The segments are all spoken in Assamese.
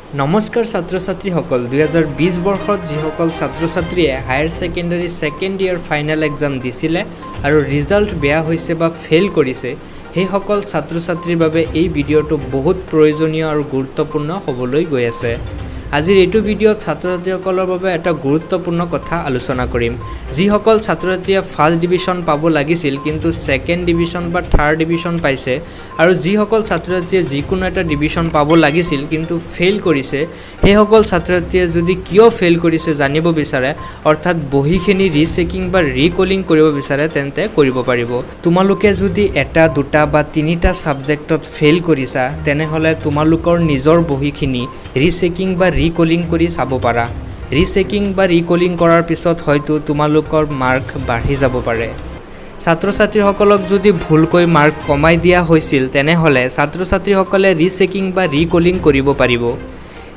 নমস্কাৰ ছাত্ৰ ছাত্ৰীসকল 2020 বৰ্ষত যিসকল ছাত্ৰ ছাত্ৰীয়ে higher secondary second year final exam দিছিলে আৰু ৰিজাল্ট বেয়া হৈছে বা ফেইল কৰিছে সেই সকল ছাত্ৰ ছাত্ৰীৰ বাবে এই ভিডিঅটো বহুত প্ৰয়োজনীয় আৰু গুৰুত্বপূৰ্ণ হ'বলৈ গৈ আছে আজিৰ এইটো ভিডিঅত ছাত্ৰ ছাত্ৰীসকলৰ বাবে এটা গুৰুত্বপূৰ্ণ কথা আলোচনা কৰিম যিসকল ছাত্ৰ ছাত্ৰীয়ে ফাৰ্ষ্ট ডিভিজন পাব লাগিছিল কিন্তু সেকেন্ড ডিভিজন বা থাৰ্ড ডিভিজন পাইছে আৰু যিসকল ছাত্ৰ ছাত্ৰীয়ে যিকোনো এটা ডিভিজন পাব লাগিছিল কিন্তু ফেইল কৰিছে সেই সকল ছাত্ৰ ছাত্ৰীয়ে যদি কিয় ফেইল কৰিছে জানিব বিচাৰে অৰ্থাৎ বহিখিনি ৰিচেকিং বা ৰিকলিং কৰিব বিচাৰে তেন্তে কৰিব পাৰিব তোমালোকে যদি এটা দুটা বা তিনিটা সাবজেক্টত ফেইল কৰিছা তেনেহলে তোমালোকৰ নিজৰ বহিখিনি ৰিচেকিং বা ৰিকলিং কৰি চাব পাৰা ৰিচেকিং বা ৰিকলিং কৰাৰ পিছত হয়তো তোমালোকৰ মাৰ্ক বাঢ়ি যাব পাৰে ছাত্ৰ ছাত্ৰীসকলক যদি ভুলকৈ মাৰ্ক কমাই দিয়া হৈছিল তেনেহলে ছাত্ৰ ছাত্ৰীসকলে ৰিচেকিং বা ৰিকলিং কৰিব পাৰিব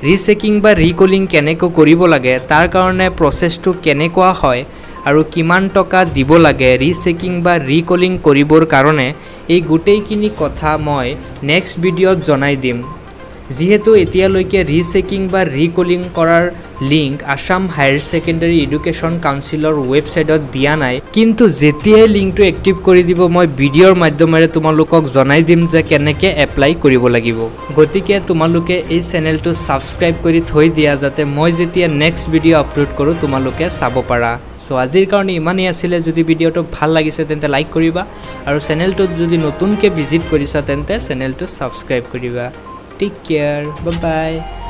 ৰিচেকিং বা ৰিকলিং কেনেকৈ কৰিব লাগে তাৰ কাৰণে প্ৰচেছটো কেনেকুৱা হয় আৰু কিমান টকা দিব লাগে ৰিচেকিং বা ৰিকলিং কৰিবৰ কাৰণে এই গোটেইখিনি কথা মই নেক্সট ভিডিঅ'ত জনাই দিম যিহেতু এতিয়ালৈকে ৰিচেকিং বা ৰিকলিং কৰাৰ link Assam higher secondary education council ৱেবছাইটত দিয়া নাই কিন্তু যেতিয়াই লিংকটো এক্টিভ কৰি দিব মই ভিডিঅ'ৰ মাধ্যমেৰে তোমালোকক জনাই দিম যে কেনেকৈ এপ্লাই কৰিব লাগিব গতিকে তোমালোকে এই চেনেলটো সাবস্ক্ৰাইব কৰি থৈ দিয়া যাতে মই যেতিয়া নেক্সট ভিডিঅ' আপলোড কৰোঁ তোমালোকে চাব পাৰা সো আজিৰ কাৰণে ইমানেই আছিলে যদি ভিডিঅ'টো ভাল লাগিছে তেন্তে লাইক কৰিবা আৰু চেনেলটোত যদি নতুনকৈ ভিজিট কৰিছা তেন্তে চেনেলটো সাবস্ক্ৰাইব কৰিবা Take care. Bye-bye.